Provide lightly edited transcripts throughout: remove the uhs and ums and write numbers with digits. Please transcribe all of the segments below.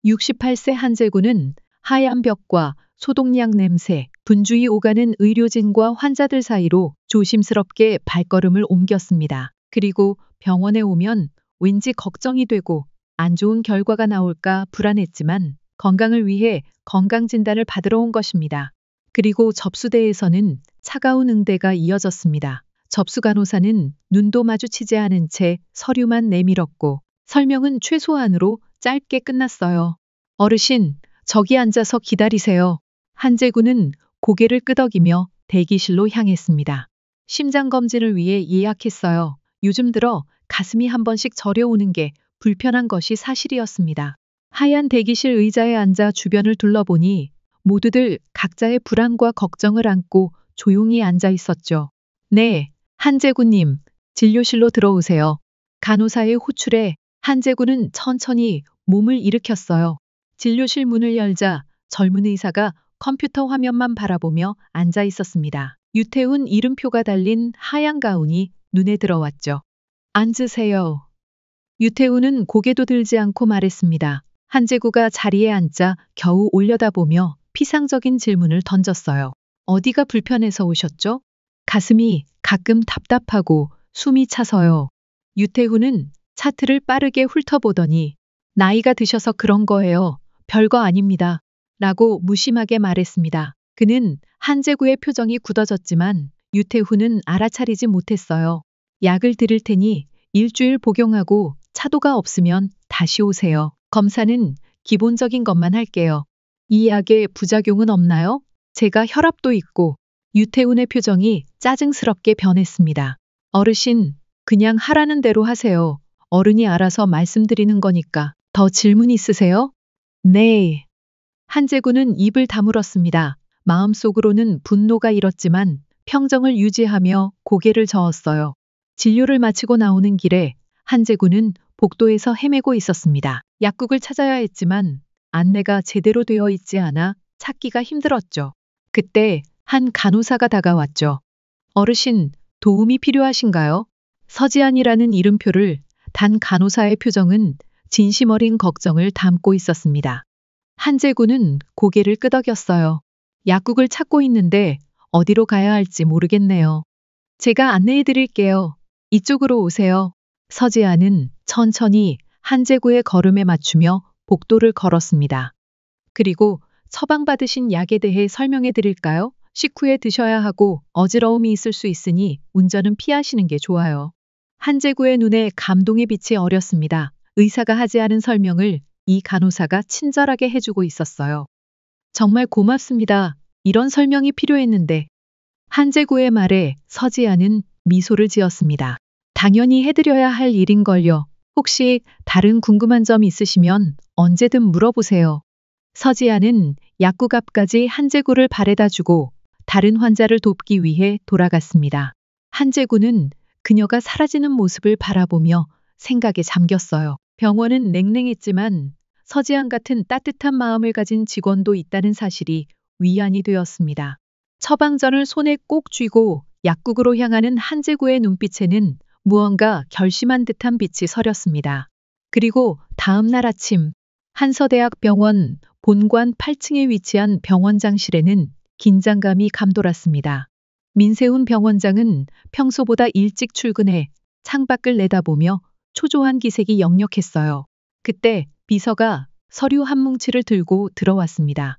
68세 한재구는 하얀 벽과 소독약 냄새, 분주히 오가는 의료진과 환자들 사이로 조심스럽게 발걸음을 옮겼습니다. 그리고 병원에 오면 왠지 걱정이 되고 안 좋은 결과가 나올까 불안했지만 건강을 위해 건강진단을 받으러 온 것입니다. 그리고 접수대에서는 차가운 응대가 이어졌습니다. 접수 간호사는 눈도 마주치지 않은 채 서류만 내밀었고 설명은 최소한으로 짧게 끝났어요. 어르신, 저기 앉아서 기다리세요. 한재구는 고개를 끄덕이며 대기실로 향했습니다. 심장검진을 위해 예약했어요. 요즘 들어 가슴이 한 번씩 저려오는 게 불편한 것이 사실이었습니다. 하얀 대기실 의자에 앉아 주변을 둘러보니 모두들 각자의 불안과 걱정을 안고 조용히 앉아 있었죠. 네, 한재구님, 진료실로 들어오세요. 간호사의 호출에 한재구는 천천히 몸을 일으켰어요. 진료실 문을 열자 젊은 의사가 컴퓨터 화면만 바라보며 앉아 있었습니다. 유태훈 이름표가 달린 하얀 가운이 눈에 들어왔죠. 앉으세요. 유태훈은 고개도 들지 않고 말했습니다. 한재구가 자리에 앉자 겨우 올려다보며 피상적인 질문을 던졌어요. 어디가 불편해서 오셨죠? 가슴이 가끔 답답하고 숨이 차서요. 유태훈은 차트를 빠르게 훑어보더니 나이가 드셔서 그런 거예요. 별거 아닙니다. 라고 무심하게 말했습니다. 그는 한재구의 표정이 굳어졌지만 유태훈은 알아차리지 못했어요. 약을 드릴 테니 일주일 복용하고 차도가 없으면 다시 오세요. 검사는 기본적인 것만 할게요. 이 약에 부작용은 없나요? 제가 혈압도 있고. 유태훈의 표정이 짜증스럽게 변했습니다. 어르신, 그냥 하라는 대로 하세요. 어른이 알아서 말씀드리는 거니까. 더 질문 있으세요? 네. 한재구는 입을 다물었습니다. 마음속으로는 분노가 일었지만 평정을 유지하며 고개를 저었어요. 진료를 마치고 나오는 길에 한재구는 복도에서 헤매고 있었습니다. 약국을 찾아야 했지만 안내가 제대로 되어 있지 않아 찾기가 힘들었죠. 그때 한 간호사가 다가왔죠. 어르신, 도움이 필요하신가요? 서지안이라는 이름표를 단 간호사의 표정은 진심 어린 걱정을 담고 있었습니다. 한재구는 고개를 끄덕였어요. 약국을 찾고 있는데 어디로 가야 할지 모르겠네요. 제가 안내해 드릴게요. 이쪽으로 오세요. 서지안은 천천히 한재구의 걸음에 맞추며 복도를 걸었습니다. 그리고 처방받으신 약에 대해 설명해 드릴까요? 식후에 드셔야 하고 어지러움이 있을 수 있으니 운전은 피하시는 게 좋아요. 한재구의 눈에 감동의 빛이 어렸습니다. 의사가 하지 않은 설명을 이 간호사가 친절하게 해주고 있었어요. 정말 고맙습니다. 이런 설명이 필요했는데. 한재구의 말에 서지아는 미소를 지었습니다. 당연히 해드려야 할 일인걸요. 혹시 다른 궁금한 점 있으시면 언제든 물어보세요. 서지아는 약국 앞까지 한재구를 바래다 주고 다른 환자를 돕기 위해 돌아갔습니다. 한재구는 그녀가 사라지는 모습을 바라보며 생각에 잠겼어요. 병원은 냉랭했지만 서지안 같은 따뜻한 마음을 가진 직원도 있다는 사실이 위안이 되었습니다. 처방전을 손에 꼭 쥐고 약국으로 향하는 한재구의 눈빛에는 무언가 결심한 듯한 빛이 서렸습니다. 그리고 다음 날 아침 한서대학병원 본관 8층에 위치한 병원장실에는 긴장감이 감돌았습니다. 민세훈 병원장은 평소보다 일찍 출근해 창밖을 내다보며 초조한 기색이 역력했어요. 그때 비서가 서류 한 뭉치를 들고 들어왔습니다.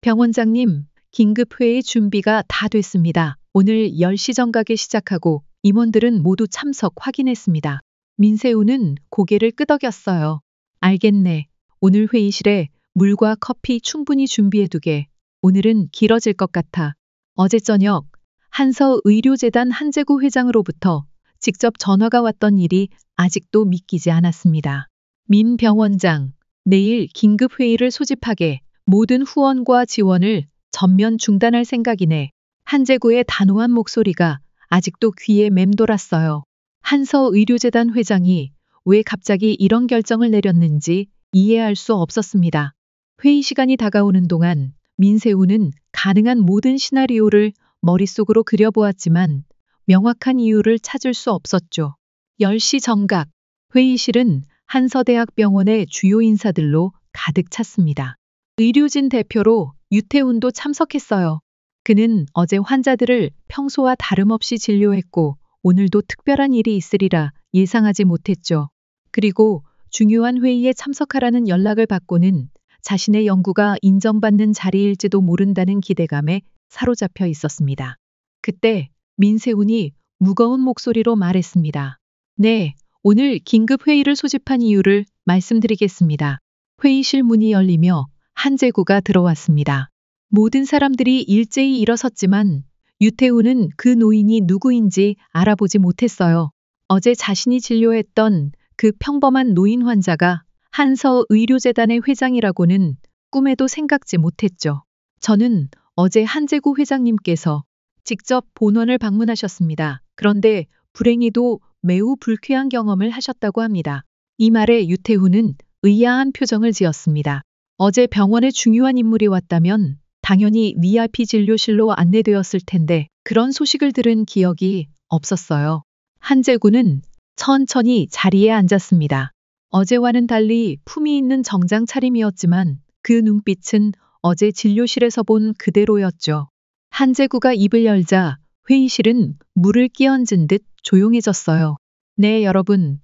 병원장님, 긴급회의 준비가 다 됐습니다. 오늘 10시 정각에 시작하고 임원들은 모두 참석 확인했습니다. 민세훈은 고개를 끄덕였어요. 알겠네. 오늘 회의실에 물과 커피 충분히 준비해두게. 오늘은 길어질 것 같아. 어제 저녁 한서의료재단 한재구 회장으로부터 직접 전화가 왔던 일이 아직도 믿기지 않았습니다. 민 병원장, 내일 긴급회의를 소집하게 모든 후원과 지원을 전면 중단할 생각이네. 한재구의 단호한 목소리가 아직도 귀에 맴돌았어요. 한서의료재단 회장이 왜 갑자기 이런 결정을 내렸는지 이해할 수 없었습니다. 회의 시간이 다가오는 동안 민세훈은 가능한 모든 시나리오를 머릿속으로 그려보았지만 명확한 이유를 찾을 수 없었죠. 10시 정각, 회의실은 한서대학병원의 주요 인사들로 가득 찼습니다. 의료진 대표로 유태훈도 참석했어요. 그는 어제 환자들을 평소와 다름없이 진료했고 오늘도 특별한 일이 있으리라 예상하지 못했죠. 그리고 중요한 회의에 참석하라는 연락을 받고는 자신의 연구가 인정받는 자리일지도 모른다는 기대감에 사로잡혀 있었습니다. 그때 민세훈이 무거운 목소리로 말했습니다. 네, 오늘 긴급 회의를 소집한 이유를 말씀드리겠습니다. 회의실 문이 열리며 한재구가 들어왔습니다. 모든 사람들이 일제히 일어섰지만 유태훈은 그 노인이 누구인지 알아보지 못했어요. 어제 자신이 진료했던 그 평범한 노인 환자가 한서의료재단의 회장이라고는 꿈에도 생각지 못했죠. 저는 어제 한재구 회장님께서 직접 본원을 방문하셨습니다. 그런데 불행히도 매우 불쾌한 경험을 하셨다고 합니다. 이 말에 유태훈은 의아한 표정을 지었습니다. 어제 병원에 중요한 인물이 왔다면 당연히 VIP 진료실로 안내되었을 텐데 그런 소식을 들은 기억이 없었어요. 한재구는 천천히 자리에 앉았습니다. 어제와는 달리 품위 있는 정장 차림이었지만 그 눈빛은 어제 진료실에서 본 그대로였죠. 한재구가 입을 열자 회의실은 물을 끼얹은 듯 조용해졌어요. 네, 여러분.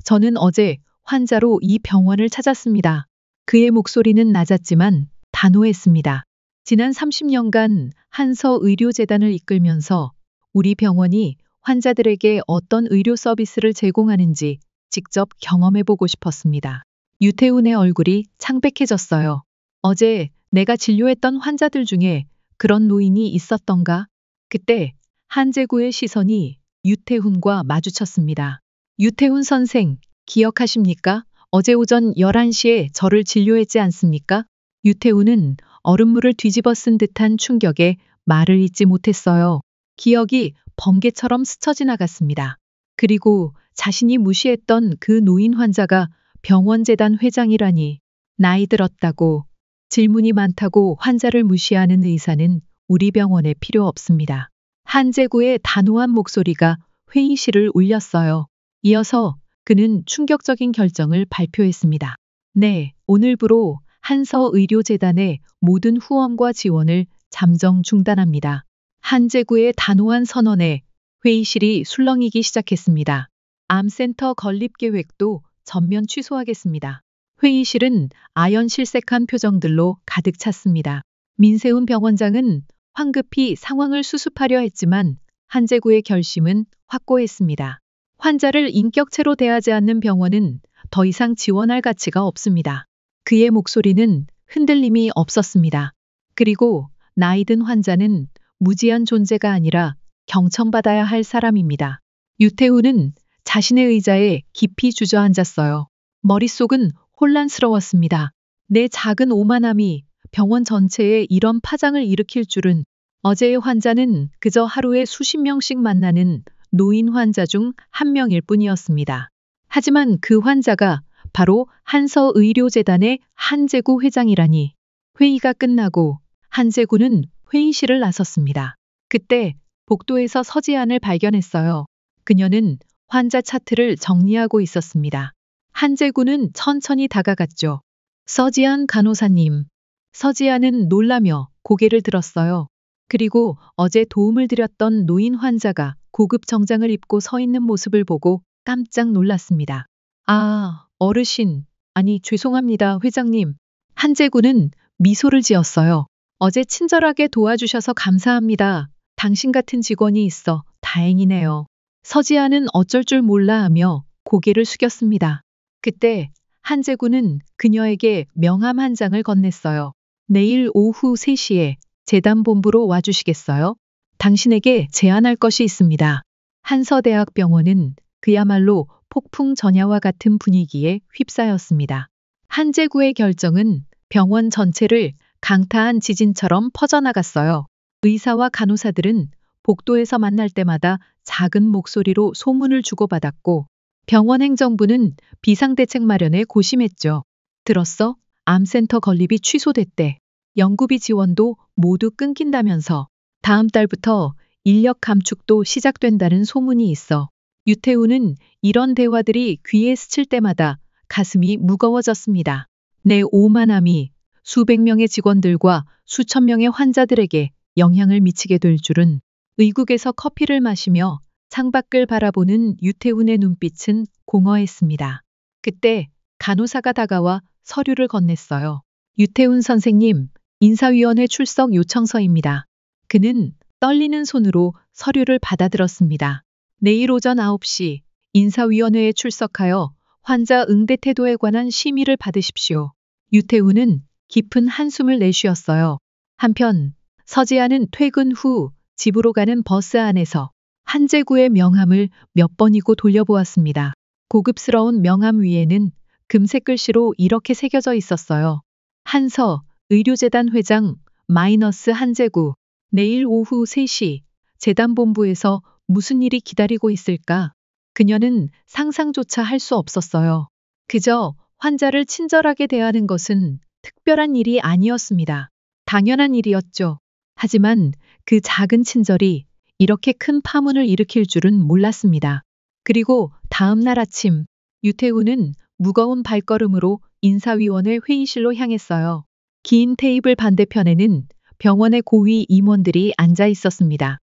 저는 어제 환자로 이 병원을 찾았습니다. 그의 목소리는 낮았지만 단호했습니다. 지난 30년간 한서의료재단을 이끌면서 우리 병원이 환자들에게 어떤 의료 서비스를 제공하는지 직접 경험해보고 싶었습니다. 유태훈의 얼굴이 창백해졌어요. 어제 내가 진료했던 환자들 중에 그런 노인이 있었던가? 그때 한재구의 시선이 유태훈과 마주쳤습니다. 유태훈 선생, 기억하십니까? 어제 오전 11시에 저를 진료했지 않습니까? 유태훈은 얼음물을 뒤집어 쓴 듯한 충격에 말을 잇지 못했어요. 기억이 번개처럼 스쳐 지나갔습니다. 그리고 자신이 무시했던 그 노인 환자가 병원재단 회장이라니. 나이 들었다고, 질문이 많다고 환자를 무시하는 의사는 우리 병원에 필요 없습니다. 한재구의 단호한 목소리가 회의실을 울렸어요. 이어서 그는 충격적인 결정을 발표했습니다. 네, 오늘부로 한서의료재단의 모든 후원과 지원을 잠정 중단합니다. 한재구의 단호한 선언에 회의실이 술렁이기 시작했습니다. 암센터 건립 계획도 전면 취소하겠습니다. 회의실은 아연실색한 표정들로 가득 찼습니다. 민세훈 병원장은 황급히 상황을 수습하려 했지만 한재구의 결심은 확고했습니다. 환자를 인격체로 대하지 않는 병원은 더 이상 지원할 가치가 없습니다. 그의 목소리는 흔들림이 없었습니다. 그리고 나이든 환자는 무지한 존재가 아니라 경청받아야 할 사람입니다. 유태훈은 자신의 의자에 깊이 주저앉았어요. 머릿속은 혼란스러웠습니다. 내 작은 오만함이 병원 전체에 이런 파장을 일으킬 줄은. 어제의 환자는 그저 하루에 수십 명씩 만나는 노인 환자 중 한 명일 뿐이었습니다. 하지만 그 환자가 바로 한서의료재단의 한재구 회장이라니. 회의가 끝나고 한재구는 회의실을 나섰습니다. 그때 복도에서 서지안을 발견했어요. 그녀는 환자 차트를 정리하고 있었습니다. 한재구는 천천히 다가갔죠. 서지안 간호사님. 서지안은 놀라며 고개를 들었어요. 그리고 어제 도움을 드렸던 노인 환자가 고급 정장을 입고 서 있는 모습을 보고 깜짝 놀랐습니다. 아, 어르신. 아니, 죄송합니다, 회장님. 한재구는 미소를 지었어요. 어제 친절하게 도와주셔서 감사합니다. 당신 같은 직원이 있어 다행이네요. 서지아는 어쩔 줄 몰라 하며 고개를 숙였습니다. 그때 한재구는 그녀에게 명함 한 장을 건넸어요. 내일 오후 3시에 재단본부로 와주시겠어요? 당신에게 제안할 것이 있습니다. 한서대학병원은 그야말로 폭풍 전야와 같은 분위기에 휩싸였습니다. 한재구의 결정은 병원 전체를 강타한 지진처럼 퍼져나갔어요. 의사와 간호사들은 복도에서 만날 때마다 작은 목소리로 소문을 주고받았고 병원 행정부는 비상대책 마련에 고심했죠. 들었어? 암센터 건립이 취소됐대. 연구비 지원도 모두 끊긴다면서. 다음 달부터 인력 감축도 시작된다는 소문이 있어. 유태훈은 이런 대화들이 귀에 스칠 때마다 가슴이 무거워졌습니다. 내 오만함이 수백 명의 직원들과 수천 명의 환자들에게 영향을 미치게 될 줄은. 의국에서 커피를 마시며 창밖을 바라보는 유태훈의 눈빛은 공허했습니다. 그때 간호사가 다가와 서류를 건넸어요. 유태훈 선생님, 인사위원회 출석 요청서입니다. 그는 떨리는 손으로 서류를 받아들었습니다. 내일 오전 9시 인사위원회에 출석하여 환자 응대 태도에 관한 심의를 받으십시오. 유태훈은 깊은 한숨을 내쉬었어요. 한편 서지아는 퇴근 후 집으로 가는 버스 안에서 한재구의 명함을 몇 번이고 돌려보았습니다. 고급스러운 명함 위에는 금색 글씨로 이렇게 새겨져 있었어요. 한서 의료재단 회장 마이너스 한재구. 내일 오후 3시 재단본부에서 무슨 일이 기다리고 있을까? 그녀는 상상조차 할 수 없었어요. 그저 환자를 친절하게 대하는 것은 특별한 일이 아니었습니다. 당연한 일이었죠. 하지만 그 작은 친절이 이렇게 큰 파문을 일으킬 줄은 몰랐습니다. 그리고 다음 날 아침, 유태훈은 무거운 발걸음으로 인사위원회 회의실로 향했어요. 긴 테이블 반대편에는 병원의 고위 임원들이 앉아 있었습니다.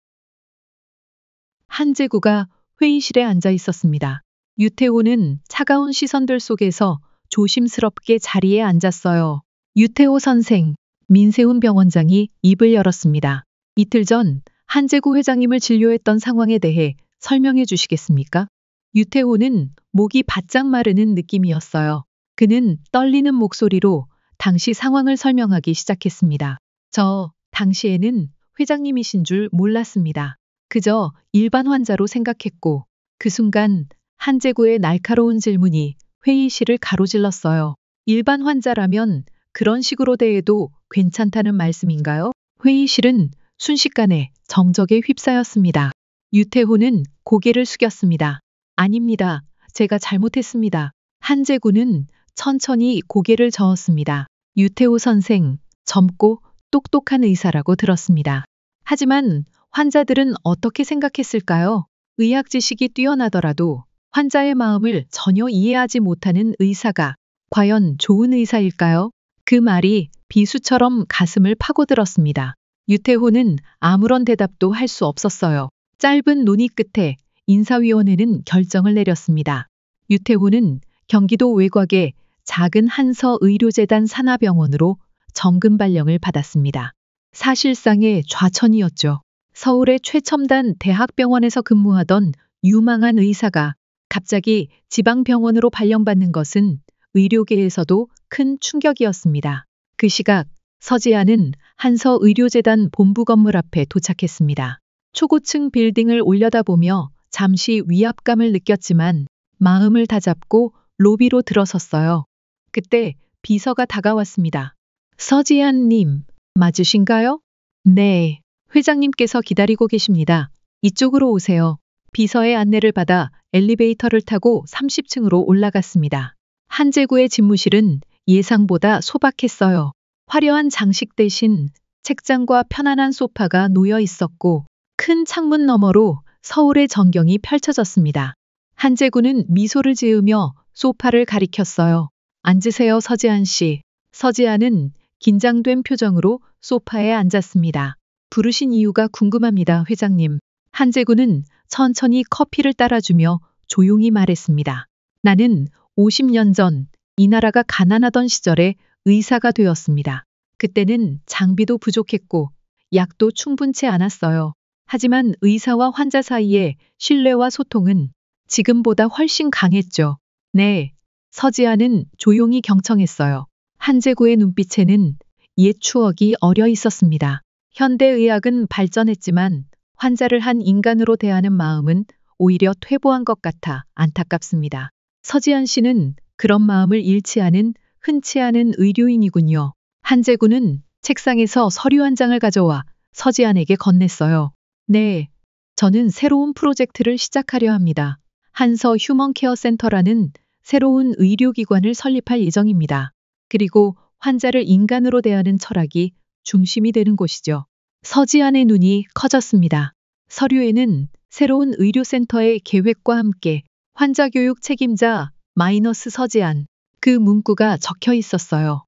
한재구가 회의실에 앉아 있었습니다. 유태호는 차가운 시선들 속에서 조심스럽게 자리에 앉았어요. 유태호 선생, 민세훈 병원장이 입을 열었습니다. 이틀 전 한재구 회장님을 진료했던 상황에 대해 설명해 주시겠습니까? 유태호는 목이 바짝 마르는 느낌이었어요. 그는 떨리는 목소리로 당시 상황을 설명하기 시작했습니다. 저 당시에는 회장님이신 줄 몰랐습니다. 그저 일반 환자로 생각했고 그 순간 한재구의 날카로운 질문이 회의실을 가로질렀어요. 일반 환자라면 그런 식으로 대해도 괜찮다는 말씀인가요? 회의실은 순식간에 정적에 휩싸였습니다. 유태호는 고개를 숙였습니다. 아닙니다. 제가 잘못했습니다. 한재구는 천천히 고개를 저었습니다. 유태호 선생, 젊고 똑똑한 의사라고 들었습니다. 하지만 환자들은 어떻게 생각했을까요? 의학 지식이 뛰어나더라도 환자의 마음을 전혀 이해하지 못하는 의사가 과연 좋은 의사일까요? 그 말이 비수처럼 가슴을 파고들었습니다. 유태호는 아무런 대답도 할 수 없었어요. 짧은 논의 끝에 인사위원회는 결정을 내렸습니다. 유태호는 경기도 외곽의 작은 한서 의료재단 산하병원으로 정금 발령을 받았습니다. 사실상의 좌천이었죠. 서울의 최첨단 대학병원에서 근무하던 유망한 의사가 갑자기 지방병원으로 발령받는 것은 의료계에서도 큰 충격이었습니다. 그 시각 서지아는 한서 의료재단 본부 건물 앞에 도착했습니다. 초고층 빌딩을 올려다보며 잠시 위압감을 느꼈지만 마음을 다잡고 로비로 들어섰어요. 그때 비서가 다가왔습니다. 서지아님, 맞으신가요? 네, 회장님께서 기다리고 계십니다. 이쪽으로 오세요. 비서의 안내를 받아 엘리베이터를 타고 30층으로 올라갔습니다. 한재구의 집무실은 예상보다 소박했어요. 화려한 장식 대신 책장과 편안한 소파가 놓여 있었고 큰 창문 너머로 서울의 전경이 펼쳐졌습니다. 한재구는 미소를 지으며 소파를 가리켰어요. 앉으세요, 서지안 씨. 서지안은 긴장된 표정으로 소파에 앉았습니다. 부르신 이유가 궁금합니다, 회장님. 한재구는 천천히 커피를 따라주며 조용히 말했습니다. 나는 50년 전 이 나라가 가난하던 시절에 의사가 되었습니다. 그때는 장비도 부족했고 약도 충분치 않았어요. 하지만 의사와 환자 사이의 신뢰와 소통은 지금보다 훨씬 강했죠. 네, 서지아는 조용히 경청했어요. 한재구의 눈빛에는 옛 추억이 어려 있었습니다. 현대의학은 발전했지만 환자를 한 인간으로 대하는 마음은 오히려 퇴보한 것 같아 안타깝습니다. 서지안 씨는 그런 마음을 잃지 않은 흔치 않은 의료인이군요. 한재구는 책상에서 서류 한 장을 가져와 서지안에게 건넸어요. 네, 저는 새로운 프로젝트를 시작하려 합니다. 한서 휴먼케어 센터라는 새로운 의료기관을 설립할 예정입니다. 그리고 환자를 인간으로 대하는 철학이 중심이 되는 곳이죠. 서지안의 눈이 커졌습니다. 서류에는 새로운 의료센터의 계획과 함께 환자 교육 책임자 마이너스 서지안, 그 문구가 적혀 있었어요.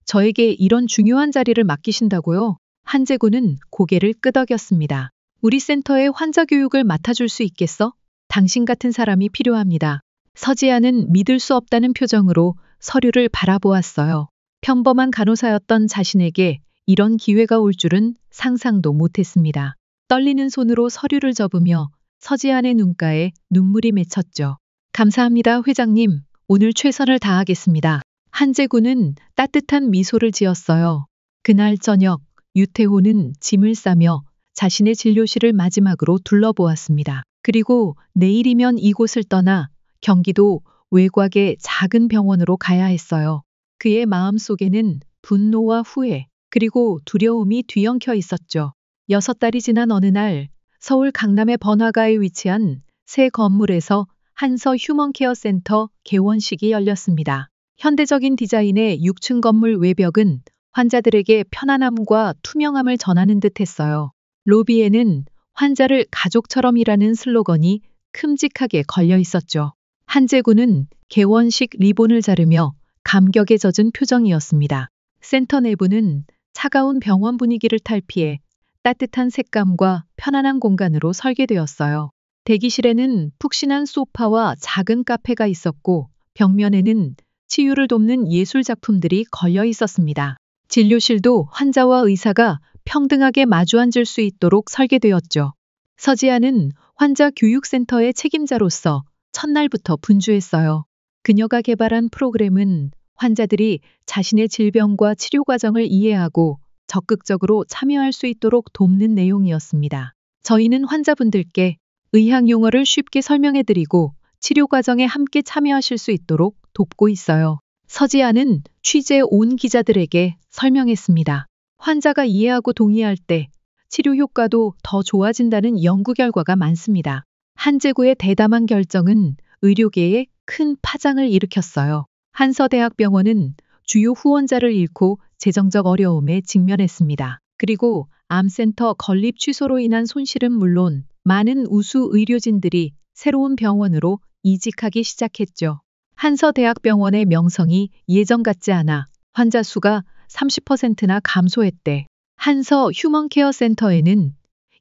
저에게 이런 중요한 자리를 맡기신다고요? 한재구는 고개를 끄덕였습니다. 우리 센터의 환자 교육을 맡아줄 수 있겠어? 당신 같은 사람이 필요합니다. 서지아는 믿을 수 없다는 표정으로 서류를 바라보았어요. 평범한 간호사였던 자신에게 이런 기회가 올 줄은 상상도 못했습니다. 떨리는 손으로 서류를 접으며 서지안의 눈가에 눈물이 맺혔죠. 감사합니다, 회장님. 오늘 최선을 다하겠습니다. 한재구는 따뜻한 미소를 지었어요. 그날 저녁, 유태호는 짐을 싸며 자신의 진료실을 마지막으로 둘러보았습니다. 그리고 내일이면 이곳을 떠나 경기도 외곽의 작은 병원으로 가야 했어요. 그의 마음 속에는 분노와 후회, 그리고 두려움이 뒤엉켜 있었죠. 6달이 지난 어느 날 서울 강남의 번화가에 위치한 새 건물에서 한서 휴먼케어 센터 개원식이 열렸습니다. 현대적인 디자인의 6층 건물 외벽은 환자들에게 편안함과 투명함을 전하는 듯 했어요. 로비에는 환자를 가족처럼 일하는 슬로건이 큼직하게 걸려 있었죠. 한재구는 개원식 리본을 자르며 감격에 젖은 표정이었습니다. 센터 내부는 차가운 병원 분위기를 탈피해 따뜻한 색감과 편안한 공간으로 설계되었어요. 대기실에는 푹신한 소파와 작은 카페가 있었고 벽면에는 치유를 돕는 예술 작품들이 걸려 있었습니다. 진료실도 환자와 의사가 평등하게 마주 앉을 수 있도록 설계되었죠. 서지아는 환자 교육센터의 책임자로서 첫날부터 분주했어요. 그녀가 개발한 프로그램은 환자들이 자신의 질병과 치료 과정을 이해하고 적극적으로 참여할 수 있도록 돕는 내용이었습니다. 저희는 환자분들께 의학 용어를 쉽게 설명해드리고 치료 과정에 함께 참여하실 수 있도록 돕고 있어요. 서지아는 취재 온 기자들에게 설명했습니다. 환자가 이해하고 동의할 때 치료 효과도 더 좋아진다는 연구 결과가 많습니다. 한재구의 대담한 결정은 의료계에 큰 파장을 일으켰어요. 한서대학병원은 주요 후원자를 잃고 재정적 어려움에 직면했습니다. 그리고 암센터 건립 취소로 인한 손실은 물론 많은 우수 의료진들이 새로운 병원으로 이직하기 시작했죠. 한서대학병원의 명성이 예전 같지 않아 환자 수가 30%나 감소했대. 한서 휴먼케어 센터에는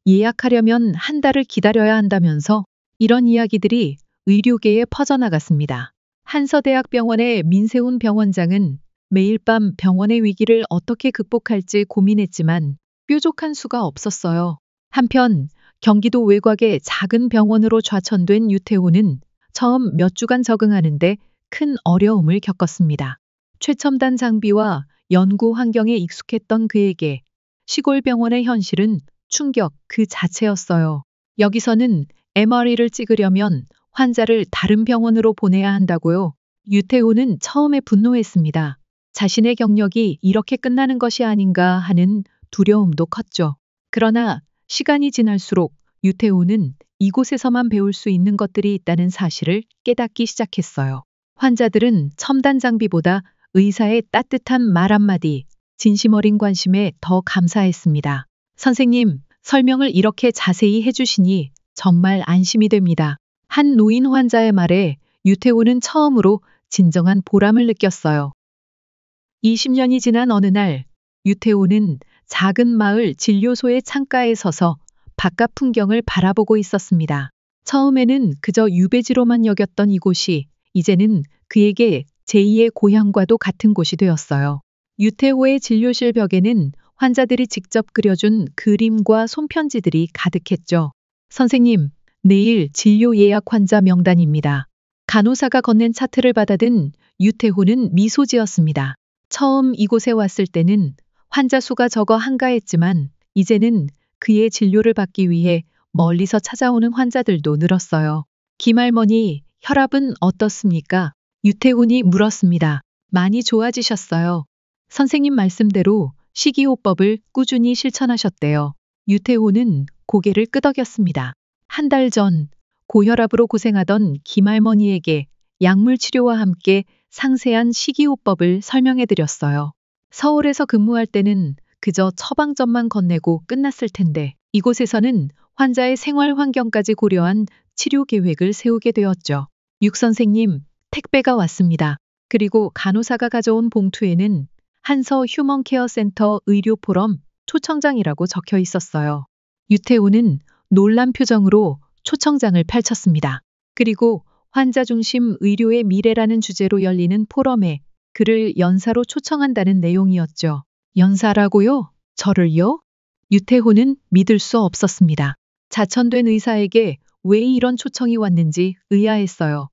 예약하려면 한 달을 기다려야 한다면서 이런 이야기들이 의료계에 퍼져나갔습니다. 한서대학병원의 민세훈 병원장은 매일 밤 병원의 위기를 어떻게 극복할지 고민했지만 뾰족한 수가 없었어요. 한편 경기도 외곽의 작은 병원으로 좌천된 유태호는 처음 몇 주간 적응하는데 큰 어려움을 겪었습니다. 최첨단 장비와 연구 환경에 익숙했던 그에게 시골 병원의 현실은 충격 그 자체였어요. 여기서는 MRI를 찍으려면 환자를 다른 병원으로 보내야 한다고요. 유태호는 처음에 분노했습니다. 자신의 경력이 이렇게 끝나는 것이 아닌가 하는 두려움도 컸죠. 그러나 시간이 지날수록 유태호는 이곳에서만 배울 수 있는 것들이 있다는 사실을 깨닫기 시작했어요. 환자들은 첨단 장비보다 의사의 따뜻한 말 한마디, 진심 어린 관심에 더 감사했습니다. 선생님, 설명을 이렇게 자세히 해주시니 정말 안심이 됩니다. 한 노인 환자의 말에 유태호는 처음으로 진정한 보람을 느꼈어요. 20년이 지난 어느 날, 유태호는 작은 마을 진료소의 창가에 서서 바깥 풍경을 바라보고 있었습니다. 처음에는 그저 유배지로만 여겼던 이곳이 이제는 그에게 제2의 고향과도 같은 곳이 되었어요. 유태호의 진료실 벽에는 환자들이 직접 그려준 그림과 손편지들이 가득했죠. 선생님, 내일 진료 예약 환자 명단입니다. 간호사가 건넨 차트를 받아든 유태호는 미소 지었습니다. 처음 이곳에 왔을 때는 환자 수가 적어 한가했지만 이제는 그의 진료를 받기 위해 멀리서 찾아오는 환자들도 늘었어요. 김할머니, 혈압은 어떻습니까? 유태훈이 물었습니다. 많이 좋아지셨어요. 선생님 말씀대로 식이요법을 꾸준히 실천하셨대요. 유태호는 고개를 끄덕였습니다. 한 달 전 고혈압으로 고생하던 김할머니에게 약물 치료와 함께 상세한 식이요법을 설명해드렸어요. 서울에서 근무할 때는 그저 처방전만 건네고 끝났을 텐데 이곳에서는 환자의 생활 환경까지 고려한 치료 계획을 세우게 되었죠. 육 선생님, 택배가 왔습니다. 그리고 간호사가 가져온 봉투에는 한서 휴먼케어 센터 의료 포럼 초청장이라고 적혀 있었어요. 유태우는 놀란 표정으로 초청장을 펼쳤습니다. 그리고 환자 중심 의료의 미래라는 주제로 열리는 포럼에 그를 연사로 초청한다는 내용이었죠. 연사라고요? 저를요? 유태호는 믿을 수 없었습니다. 자천된 의사에게 왜 이런 초청이 왔는지 의아했어요.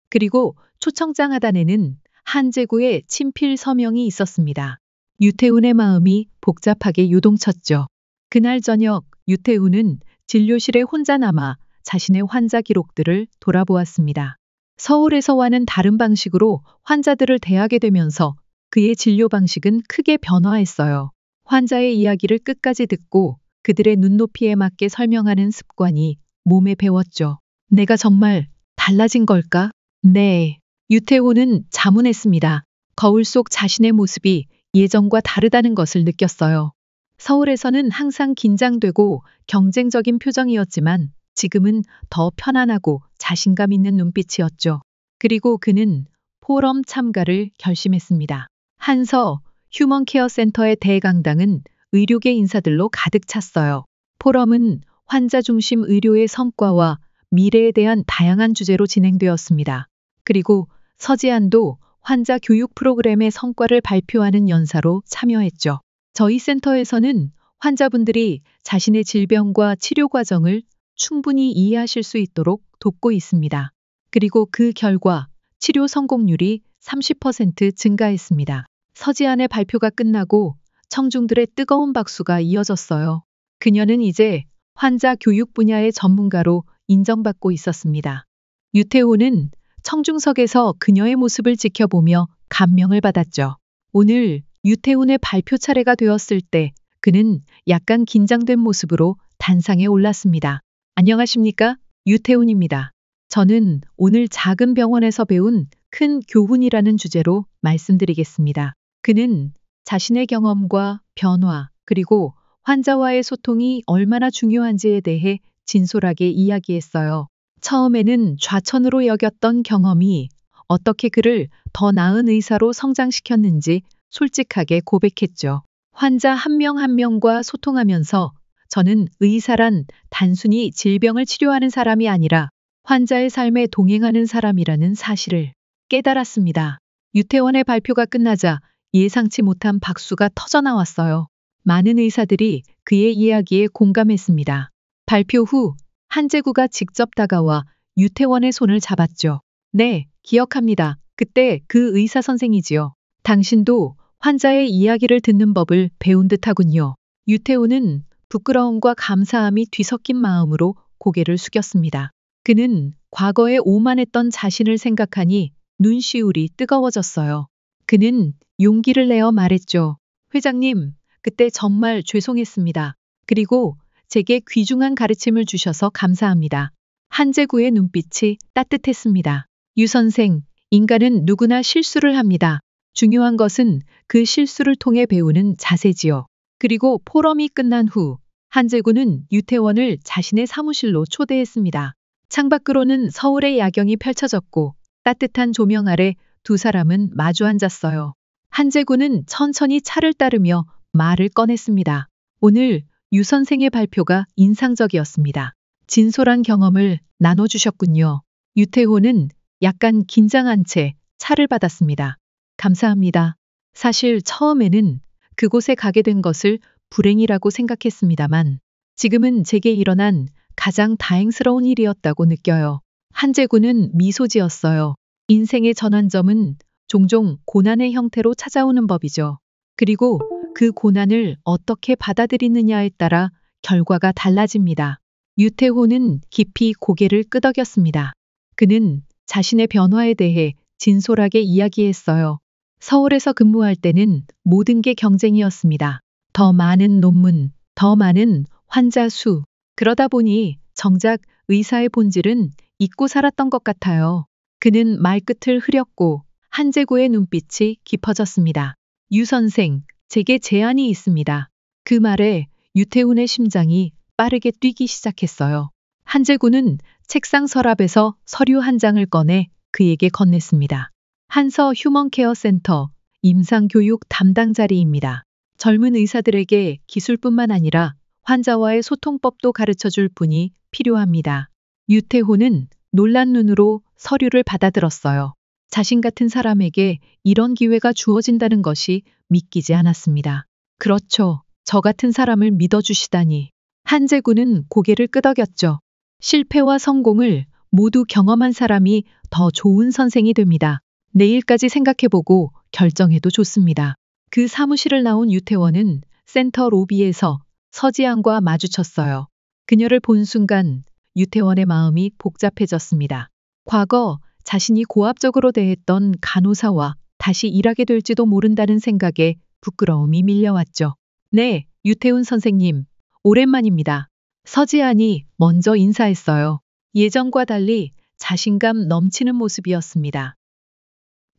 그리고 초청장 하단에는 한제구의 친필 서명이 있었습니다. 유태훈의 마음이 복잡하게 요동쳤죠. 그날 저녁 유태훈은 진료실에 혼자 남아 자신의 환자 기록들을 돌아보았습니다. 서울에서와는 다른 방식으로 환자들을 대하게 되면서 그의 진료 방식은 크게 변화했어요. 환자의 이야기를 끝까지 듣고 그들의 눈높이에 맞게 설명하는 습관이 몸에 배웠죠. 내가 정말 달라진 걸까? 네. 유태호는 자문했습니다. 거울 속 자신의 모습이 예전과 다르다는 것을 느꼈어요. 서울에서는 항상 긴장되고 경쟁적인 표정이었지만 지금은 더 편안하고 자신감 있는 눈빛이었죠. 그리고 그는 포럼 참가를 결심했습니다. 한서 휴먼케어 센터의 대강당은 의료계 인사들로 가득 찼어요. 포럼은 환자 중심 의료의 성과와 미래에 대한 다양한 주제로 진행되었습니다. 그리고 서지안도 환자 교육 프로그램의 성과를 발표하는 연사로 참여했죠. 저희 센터에서는 환자분들이 자신의 질병과 치료 과정을 충분히 이해하실 수 있도록 돕고 있습니다. 그리고 그 결과 치료 성공률이 30% 증가했습니다. 서지안의 발표가 끝나고 청중들의 뜨거운 박수가 이어졌어요. 그녀는 이제 환자 교육 분야의 전문가로 인정받고 있었습니다. 유태호는 청중석에서 그녀의 모습을 지켜보며 감명을 받았죠. 오늘 유태훈의 발표 차례가 되었을 때 그는 약간 긴장된 모습으로 단상에 올랐습니다. 안녕하십니까? 유태훈입니다. 저는 오늘 작은 병원에서 배운 큰 교훈이라는 주제로 말씀드리겠습니다. 그는 자신의 경험과 변화, 그리고 환자와의 소통이 얼마나 중요한지에 대해 진솔하게 이야기했어요. 처음에는 좌천으로 여겼던 경험이 어떻게 그를 더 나은 의사로 성장시켰는지 솔직하게 고백했죠. 환자 한 명 한 명과 소통하면서 저는 의사란 단순히 질병을 치료하는 사람이 아니라 환자의 삶에 동행하는 사람이라는 사실을 깨달았습니다. 유태원의 발표가 끝나자 예상치 못한 박수가 터져나왔어요. 많은 의사들이 그의 이야기에 공감했습니다. 발표 후 한제구가 직접 다가와 유태원의 손을 잡았죠. 네, 기억합니다. 그때 그 의사 선생이지요. 당신도 환자의 이야기를 듣는 법을 배운 듯하군요. 유태우는 부끄러움과 감사함이 뒤섞인 마음으로 고개를 숙였습니다. 그는 과거에 오만했던 자신을 생각하니 눈시울이 뜨거워졌어요. 그는 용기를 내어 말했죠. 회장님, 그때 정말 죄송했습니다. 그리고 제게 귀중한 가르침을 주셔서 감사합니다. 한제구의 눈빛이 따뜻했습니다. 유 선생, 인간은 누구나 실수를 합니다. 중요한 것은 그 실수를 통해 배우는 자세지요. 그리고 포럼이 끝난 후 한제구는 유태원을 자신의 사무실로 초대했습니다. 창밖으로는 서울의 야경이 펼쳐졌고 따뜻한 조명 아래 두 사람은 마주 앉았어요. 한제구는 천천히 차를 따르며 말을 꺼냈습니다. 오늘 유 선생의 발표가 인상적이었습니다. 진솔한 경험을 나눠주셨군요. 유태호는 약간 긴장한 채 차를 받았습니다. 감사합니다. 사실 처음에는 그곳에 가게 된 것을 불행이라고 생각했습니다만 지금은 제게 일어난 가장 다행스러운 일이었다고 느껴요. 한제구는 미소 지었어요. 인생의 전환점은 종종 고난의 형태로 찾아오는 법이죠. 그리고 그 고난을 어떻게 받아들이느냐에 따라 결과가 달라집니다. 유태호는 깊이 고개를 끄덕였습니다. 그는 자신의 변화에 대해 진솔하게 이야기했어요. 서울에서 근무할 때는 모든 게 경쟁이었습니다. 더 많은 논문, 더 많은 환자 수. 그러다 보니 정작 의사의 본질은 잊고 살았던 것 같아요. 그는 말끝을 흐렸고 한제구의 눈빛이 깊어졌습니다. 유 선생, 제게 제안이 있습니다. 그 말에 유태훈의 심장이 빠르게 뛰기 시작했어요. 한제구는 책상 서랍에서 서류 한 장을 꺼내 그에게 건넸습니다. 한서 휴먼케어 센터 임상교육 담당 자리입니다. 젊은 의사들에게 기술뿐만 아니라 환자와의 소통법도 가르쳐줄 분이 필요합니다. 유태호는 놀란 눈으로 서류를 받아들었어요. 자신 같은 사람에게 이런 기회가 주어진다는 것이 믿기지 않았습니다. 그렇죠. 저 같은 사람을 믿어주시다니. 한재구는 고개를 끄덕였죠. 실패와 성공을 모두 경험한 사람이 더 좋은 선생이 됩니다. 내일까지 생각해보고 결정해도 좋습니다. 그 사무실을 나온 유태원은 센터 로비에서 서지안과 마주쳤어요. 그녀를 본 순간 유태원의 마음이 복잡해졌습니다. 과거 자신이 고압적으로 대했던 간호사와 다시 일하게 될지도 모른다는 생각에 부끄러움이 밀려왔죠. 네, 유태훈 선생님, 오랜만입니다. 서지안이 먼저 인사했어요. 예전과 달리 자신감 넘치는 모습이었습니다.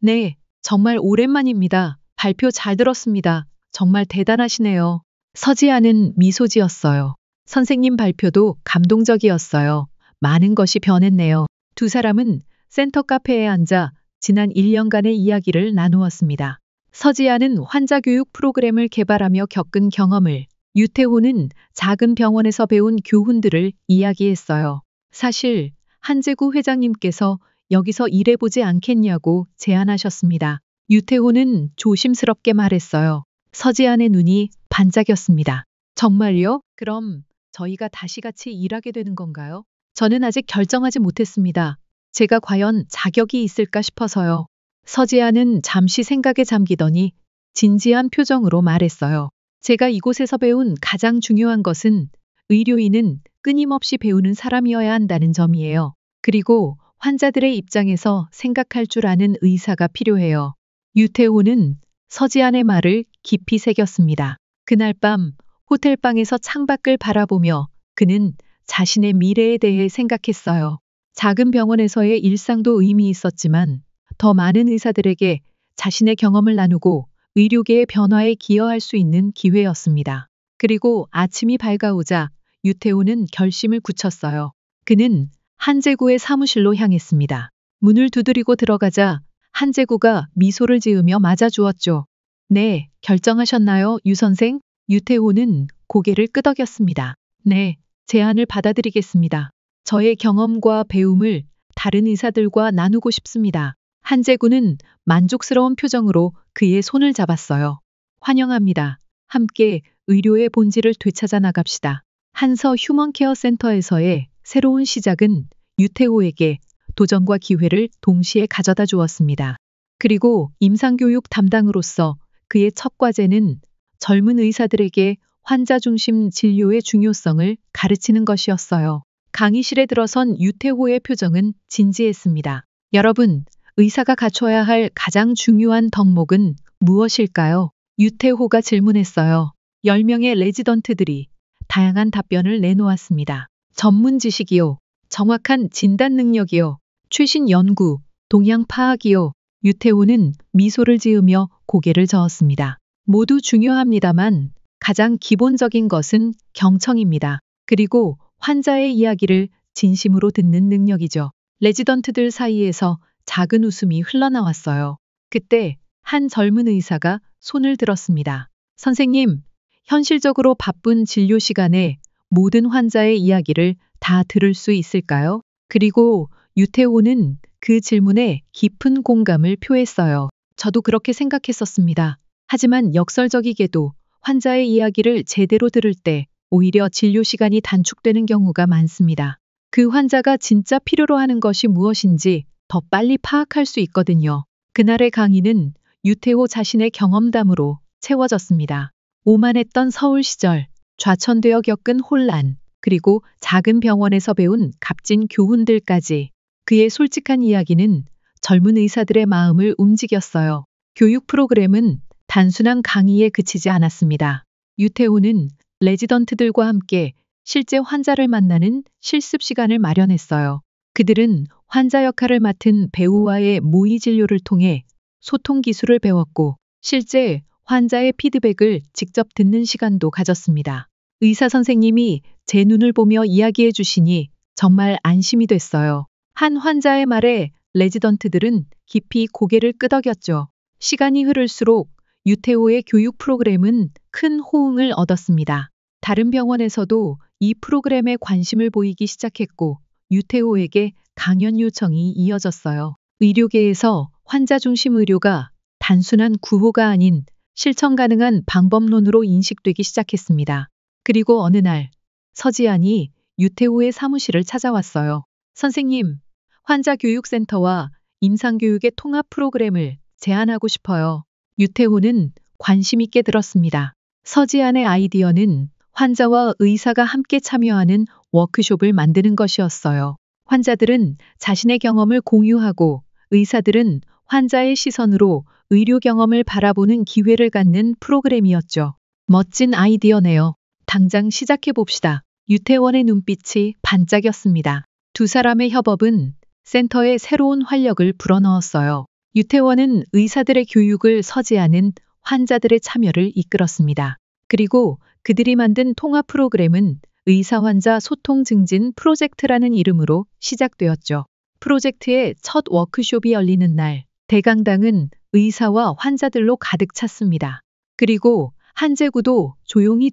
네, 정말 오랜만입니다. 발표 잘 들었습니다. 정말 대단하시네요. 서지아는 미소 지었어요. 선생님 발표도 감동적이었어요. 많은 것이 변했네요. 두 사람은 센터 카페에 앉아 지난 1년간의 이야기를 나누었습니다. 서지아는 환자 교육 프로그램을 개발하며 겪은 경험을, 유태호는 작은 병원에서 배운 교훈들을 이야기했어요. 사실 한재구 회장님께서 여기서 일해보지 않겠냐고 제안하셨습니다. 유태호는 조심스럽게 말했어요. 서지안의 눈이 반짝였습니다. 정말요? 그럼 저희가 다시 같이 일하게 되는 건가요? 저는 아직 결정하지 못했습니다. 제가 과연 자격이 있을까 싶어서요. 서지안은 잠시 생각에 잠기더니 진지한 표정으로 말했어요. 제가 이곳에서 배운 가장 중요한 것은 의료인은 끊임없이 배우는 사람이어야 한다는 점이에요. 그리고 환자들의 입장에서 생각할 줄 아는 의사가 필요해요. 유태호는 서지안의 말을 깊이 새겼습니다. 그날 밤 호텔방에서 창밖을 바라보며 그는 자신의 미래에 대해 생각했어요. 작은 병원에서의 일상도 의미 있었지만 더 많은 의사들에게 자신의 경험을 나누고 의료계의 변화에 기여할 수 있는 기회였습니다. 그리고 아침이 밝아오자 유태호는 결심을 굳혔어요. 그는 한재구의 사무실로 향했습니다. 문을 두드리고 들어가자 한재구가 미소를 지으며 맞아주었죠. 네, 결정하셨나요, 유 선생? 유태호는 고개를 끄덕였습니다. 네, 제안을 받아들이겠습니다. 저의 경험과 배움을 다른 의사들과 나누고 싶습니다. 한재구는 만족스러운 표정으로 그의 손을 잡았어요. 환영합니다. 함께 의료의 본질을 되찾아 나갑시다. 한서 휴먼케어 센터에서의 새로운 시작은 유태호에게 도전과 기회를 동시에 가져다 주었습니다. 그리고 임상교육 담당으로서 그의 첫 과제는 젊은 의사들에게 환자 중심 진료의 중요성을 가르치는 것이었어요. 강의실에 들어선 유태호의 표정은 진지했습니다. 여러분, 의사가 갖춰야 할 가장 중요한 덕목은 무엇일까요? 유태호가 질문했어요. 10명의 레지던트들이 다양한 답변을 내놓았습니다. 전문 지식이요, 정확한 진단 능력이요, 최신 연구, 동향 파악이요. 유태호는 미소를 지으며 고개를 저었습니다. 모두 중요합니다만 가장 기본적인 것은 경청입니다. 그리고 환자의 이야기를 진심으로 듣는 능력이죠. 레지던트들 사이에서 작은 웃음이 흘러나왔어요. 그때 한 젊은 의사가 손을 들었습니다. 선생님, 현실적으로 바쁜 진료 시간에 모든 환자의 이야기를 다 들을 수 있을까요? 그리고 유태호는 그 질문에 깊은 공감을 표했어요. 저도 그렇게 생각했었습니다. 하지만 역설적이게도 환자의 이야기를 제대로 들을 때 오히려 진료 시간이 단축되는 경우가 많습니다. 그 환자가 진짜 필요로 하는 것이 무엇인지 더 빨리 파악할 수 있거든요. 그날의 강의는 유태호 자신의 경험담으로 채워졌습니다. 오만했던 서울 시절, 좌천되어 겪은 혼란, 그리고 작은 병원에서 배운 값진 교훈들까지 그의 솔직한 이야기는 젊은 의사들의 마음을 움직였어요. 교육 프로그램은 단순한 강의에 그치지 않았습니다. 유태호는 레지던트들과 함께 실제 환자를 만나는 실습 시간을 마련했어요. 그들은 환자 역할을 맡은 배우와의 모의 진료를 통해 소통 기술을 배웠고 실제 환자의 피드백을 직접 듣는 시간도 가졌습니다. 의사 선생님이 제 눈을 보며 이야기해 주시니 정말 안심이 됐어요. 한 환자의 말에 레지던트들은 깊이 고개를 끄덕였죠. 시간이 흐를수록 유태호의 교육 프로그램은 큰 호응을 얻었습니다. 다른 병원에서도 이 프로그램에 관심을 보이기 시작했고 유태호에게 강연 요청이 이어졌어요. 의료계에서 환자 중심 의료가 단순한 구호가 아닌 실천 가능한 방법론으로 인식되기 시작했습니다. 그리고 어느 날 서지안이 유태호의 사무실을 찾아왔어요. 선생님, 환자교육센터와 임상교육의 통합 프로그램을 제안하고 싶어요. 유태호는 관심 있게 들었습니다. 서지안의 아이디어는 환자와 의사가 함께 참여하는 워크숍을 만드는 것이었어요. 환자들은 자신의 경험을 공유하고 의사들은 환자의 시선으로 의료 경험을 바라보는 기회를 갖는 프로그램이었죠. 멋진 아이디어네요. 당장 시작해 봅시다. 유태원의 눈빛이 반짝였습니다. 두 사람의 협업은 센터에 새로운 활력을 불어넣었어요. 유태원은 의사들의 교육을 서지하는 환자들의 참여를 이끌었습니다. 그리고 그들이 만든 통합 프로그램은 의사-환자 소통 증진 프로젝트라는 이름으로 시작되었죠. 프로젝트의 첫 워크숍이 열리는 날, 대강당은 의사와 환자들로 가득 찼습니다. 그리고 한재구도 조용히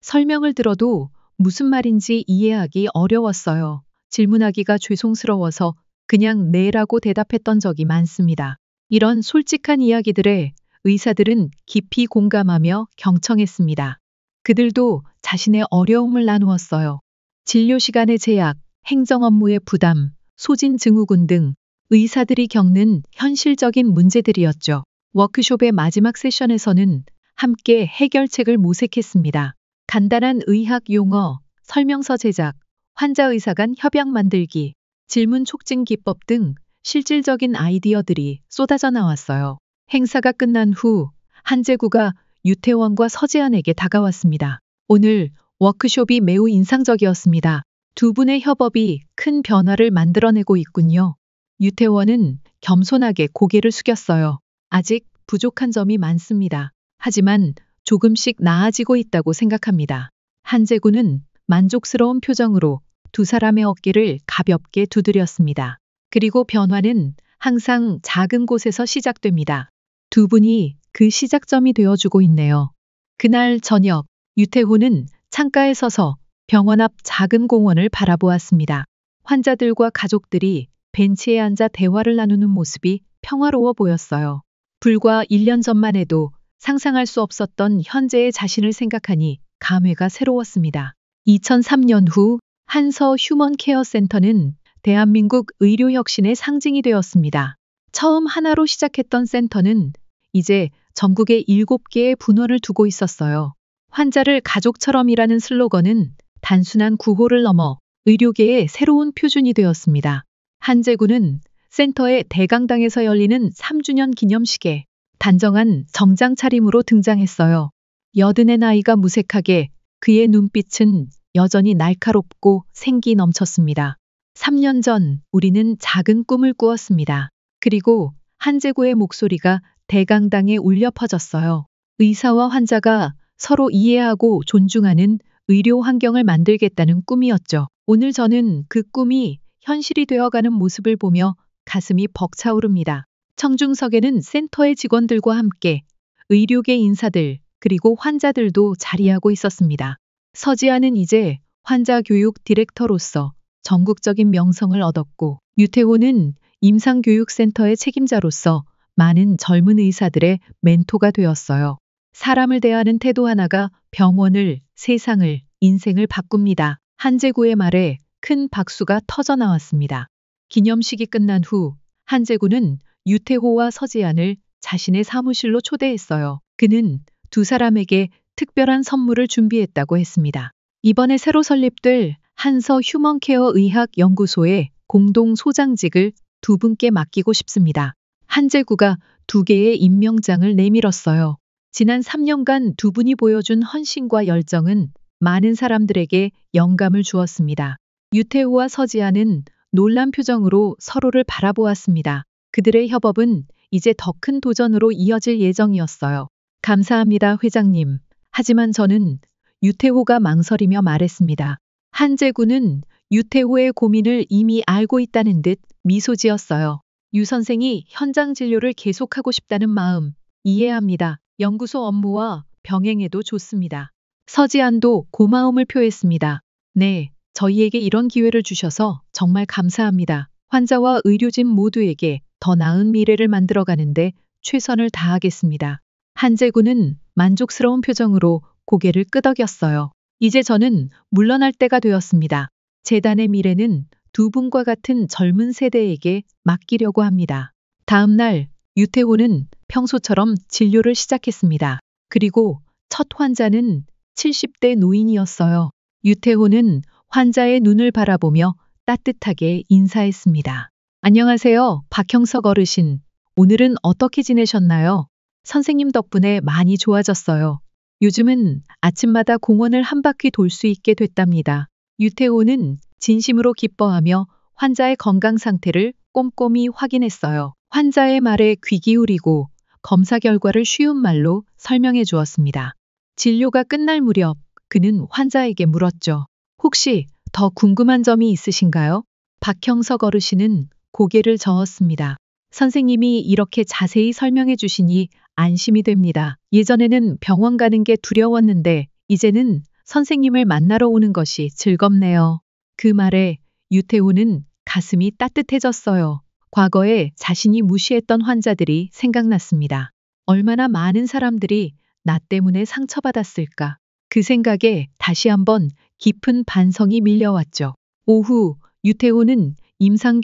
설명을 들어도 무슨 말인지 이해하기 어려웠어요. 질문하기가 죄송스러워서 그냥 네라고 대답했던 적이 많습니다. 이런 솔직한 이야기들에 의사들은 깊이 공감하며 경청했습니다. 그들도 자신의 어려움을 나누었어요. 진료 시간의 제약, 행정 업무의 부담, 소진 증후군 등 의사들이 겪는 현실적인 문제들이었죠. 워크숍의 마지막 세션에서는 함께 해결책을 모색했습니다. 간단한 의학 용어, 설명서 제작, 환자-의사 간 협약 만들기, 질문 촉진 기법 등 실질적인 아이디어들이 쏟아져 나왔어요. 행사가 끝난 후 한재구가 유태원과 서지안에게 다가왔습니다. 오늘 워크숍이 매우 인상적이었습니다. 두 분의 협업이 큰 변화를 만들어내고 있군요. 유태원은 겸손하게 고개를 숙였어요. 아직 부족한 점이 많습니다. 하지만 조금씩 나아지고 있다고 생각합니다. 한재구는 만족스러운 표정으로 두 사람의 어깨를 가볍게 두드렸습니다. 그리고 변화는 항상 작은 곳에서 시작됩니다. 두 분이 그 시작점이 되어주고 있네요. 그날 저녁, 유태호는 창가에 서서 병원 앞 작은 공원을 바라보았습니다. 환자들과 가족들이 벤치에 앉아 대화를 나누는 모습이 평화로워 보였어요. 불과 1년 전만 해도 상상할 수 없었던 현재의 자신을 생각하니 감회가 새로웠습니다. 2003년 후 한서 휴먼케어 센터는 대한민국 의료혁신의 상징이 되었습니다. 처음 하나로 시작했던 센터는 이제 전국에 7개의 분원을 두고 있었어요. 환자를 가족처럼이라는 슬로건은 단순한 구호를 넘어 의료계의 새로운 표준이 되었습니다. 한재구는 센터의 대강당에서 열리는 3주년 기념식에 단정한 정장 차림으로 등장했어요. 여든의 나이가 무색하게 그의 눈빛은 여전히 날카롭고 생기 넘쳤습니다. 3년 전 우리는 작은 꿈을 꾸었습니다. 그리고 한재구의 목소리가 대강당에 울려 퍼졌어요. 의사와 환자가 서로 이해하고 존중하는 의료 환경을 만들겠다는 꿈이었죠. 오늘 저는 그 꿈이 현실이 되어가는 모습을 보며 가슴이 벅차오릅니다. 청중석에는 센터의 직원들과 함께 의료계 인사들 그리고 환자들도 자리하고 있었습니다. 서지아는 이제 환자 교육 디렉터로서 전국적인 명성을 얻었고 유태호는 임상교육센터의 책임자로서 많은 젊은 의사들의 멘토가 되었어요. 사람을 대하는 태도 하나가 병원을, 세상을, 인생을 바꿉니다. 한재구의 말에 큰 박수가 터져 나왔습니다. 기념식이 끝난 후 한재구는 유태호와 서지안을 자신의 사무실로 초대했어요. 그는 두 사람에게 특별한 선물을 준비했다고 했습니다. 이번에 새로 설립될 한서 휴먼케어 의학연구소의 공동 소장직을 두 분께 맡기고 싶습니다. 한재구가 2개의 임명장을 내밀었어요. 지난 3년간 두 분이 보여준 헌신과 열정은 많은 사람들에게 영감을 주었습니다. 유태호와 서지아는 놀란 표정으로 서로를 바라보았습니다. 그들의 협업은 이제 더 큰 도전으로 이어질 예정이었어요. 감사합니다, 회장님. 하지만 저는 유태호가 망설이며 말했습니다. 한재구는 유태호의 고민을 이미 알고 있다는 듯 미소 지었어요. 유 선생이 현장 진료를 계속하고 싶다는 마음 이해합니다. 연구소 업무와 병행해도 좋습니다. 서지안도 고마움을 표했습니다. 네, 저희에게 이런 기회를 주셔서 정말 감사합니다. 환자와 의료진 모두에게 더 나은 미래를 만들어가는데 최선을 다하겠습니다. 한재구는 만족스러운 표정으로 고개를 끄덕였어요. 이제 저는 물러날 때가 되었습니다. 재단의 미래는 두 분과 같은 젊은 세대에게 맡기려고 합니다. 다음 날 유태호는 평소처럼 진료를 시작했습니다. 그리고 첫 환자는 70대 노인이었어요. 유태호는 환자의 눈을 바라보며 따뜻하게 인사했습니다. 안녕하세요, 박형석 어르신. 오늘은 어떻게 지내셨나요? 선생님 덕분에 많이 좋아졌어요. 요즘은 아침마다 공원을 한 바퀴 돌 수 있게 됐답니다. 유태호는 진심으로 기뻐하며 환자의 건강 상태를 꼼꼼히 확인했어요. 환자의 말에 귀 기울이고 검사 결과를 쉬운 말로 설명해 주었습니다. 진료가 끝날 무렵 그는 환자에게 물었죠. 혹시 더 궁금한 점이 있으신가요? 박형석 어르신은 고개를 저었습니다. 선생님이 이렇게 자세히 설명해 주시니 안심이 됩니다. 예전에는 병원 가는 게 두려웠는데 이제는 선생님을 만나러 오는 것이 즐겁네요. 그 말에 유태호는 가슴이 따뜻해졌어요. 과거에 자신이 무시했던 환자들이 생각났습니다. 얼마나 많은 사람들이 나 때문에 상처받았을까. 그 생각에 다시 한번 깊은 반성이 밀려왔죠. 오후 유태호는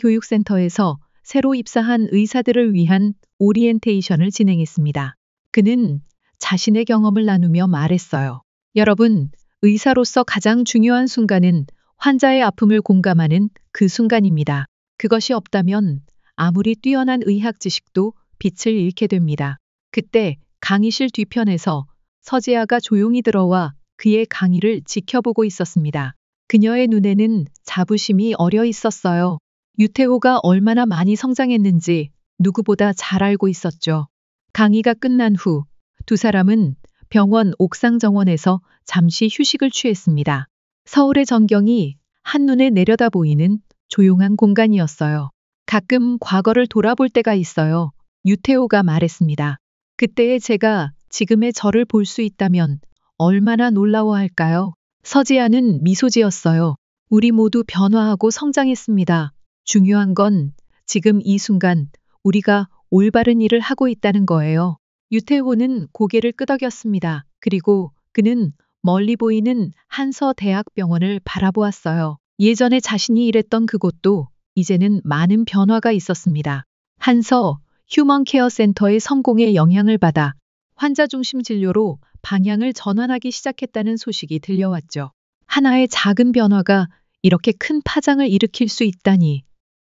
임상교육센터에서 새로 입사한 의사들을 위한 오리엔테이션을 진행했습니다. 그는 자신의 경험을 나누며 말했어요. 여러분, 의사로서 가장 중요한 순간은 환자의 아픔을 공감하는 그 순간입니다. 그것이 없다면 아무리 뛰어난 의학 지식도 빛을 잃게 됩니다. 그때 강의실 뒤편에서 서지아가 조용히 들어와 그의 강의를 지켜보고 있었습니다. 그녀의 눈에는 자부심이 어려 있었어요. 유태호가 얼마나 많이 성장했는지 누구보다 잘 알고 있었죠. 강의가 끝난 후 두 사람은 병원 옥상 정원에서 잠시 휴식을 취했습니다. 서울의 전경이 한눈에 내려다 보이는 조용한 공간이었어요. 가끔 과거를 돌아볼 때가 있어요. 유태호가 말했습니다. 그때의 제가 지금의 저를 볼 수 있다면 얼마나 놀라워할까요? 서지아는 미소 지었어요. 우리 모두 변화하고 성장했습니다. 중요한 건 지금 이 순간 우리가 올바른 일을 하고 있다는 거예요. 유태호는 고개를 끄덕였습니다. 그리고 그는 멀리 보이는 한서대학병원을 바라보았어요. 예전에 자신이 일했던 그곳도 이제는 많은 변화가 있었습니다. 한서 휴먼케어 센터의 성공에 영향을 받아 환자 중심 진료로 방향을 전환하기 시작했다는 소식이 들려왔죠. 하나의 작은 변화가 이렇게 큰 파장을 일으킬 수 있다니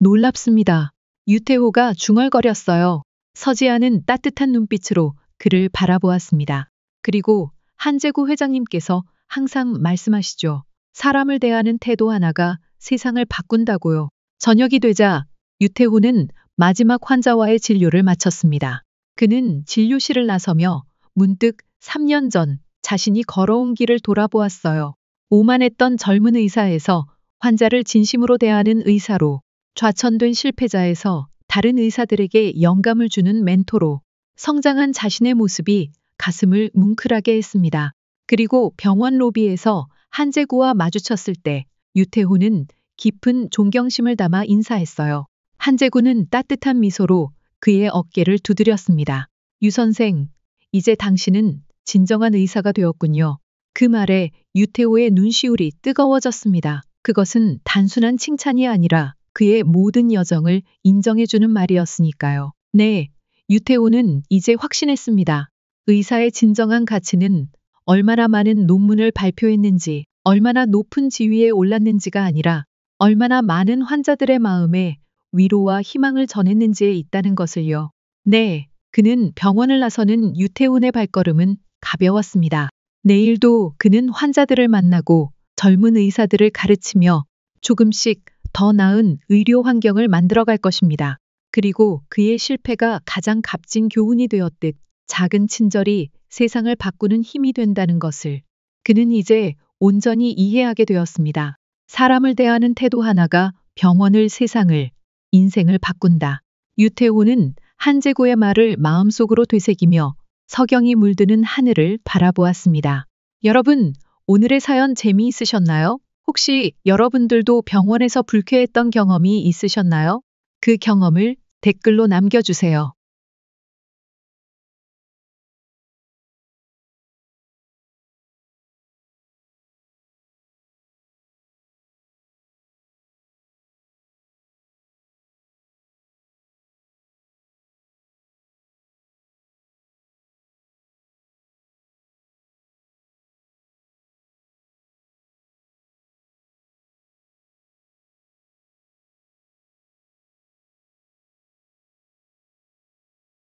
놀랍습니다. 유태호가 중얼거렸어요. 서지아는 따뜻한 눈빛으로 그를 바라보았습니다. 그리고 한재구 회장님께서 항상 말씀하시죠. 사람을 대하는 태도 하나가 세상을 바꾼다고요. 저녁이 되자 유태호는 마지막 환자와의 진료를 마쳤습니다. 그는 진료실을 나서며 문득 3년 전 자신이 걸어온 길을 돌아보았어요. 오만했던 젊은 의사에서 환자를 진심으로 대하는 의사로, 좌천된 실패자에서 다른 의사들에게 영감을 주는 멘토로 성장한 자신의 모습이 가슴을 뭉클하게 했습니다. 그리고 병원 로비에서 한재구와 마주쳤을 때 유태호는 깊은 존경심을 담아 인사했어요. 한재구는 따뜻한 미소로 그의 어깨를 두드렸습니다. 유 선생, 이제 당신은 진정한 의사가 되었군요. 그 말에 유태호의 눈시울이 뜨거워졌습니다. 그것은 단순한 칭찬이 아니라 그의 모든 여정을 인정해주는 말이었으니까요. 네, 유태호는 이제 확신했습니다. 의사의 진정한 가치는 얼마나 많은 논문을 발표했는지, 얼마나 높은 지위에 올랐는지가 아니라 얼마나 많은 환자들의 마음에 위로와 희망을 전했는지에 있다는 것을요. 네, 그는 병원을 나서는 유태훈의 발걸음은 가벼웠습니다. 내일도 그는 환자들을 만나고 젊은 의사들을 가르치며 조금씩 더 나은 의료 환경을 만들어갈 것입니다. 그리고 그의 실패가 가장 값진 교훈이 되었듯 작은 친절이 세상을 바꾸는 힘이 된다는 것을 그는 이제 온전히 이해하게 되었습니다. 사람을 대하는 태도 하나가 병원을, 세상을, 인생을 바꾼다. 유태호는 한재고의 말을 마음속으로 되새기며 석영이 물드는 하늘을 바라보았습니다. 여러분, 오늘의 사연 재미있으셨나요? 혹시 여러분들도 병원에서 불쾌했던 경험이 있으셨나요? 그 경험을 댓글로 남겨주세요.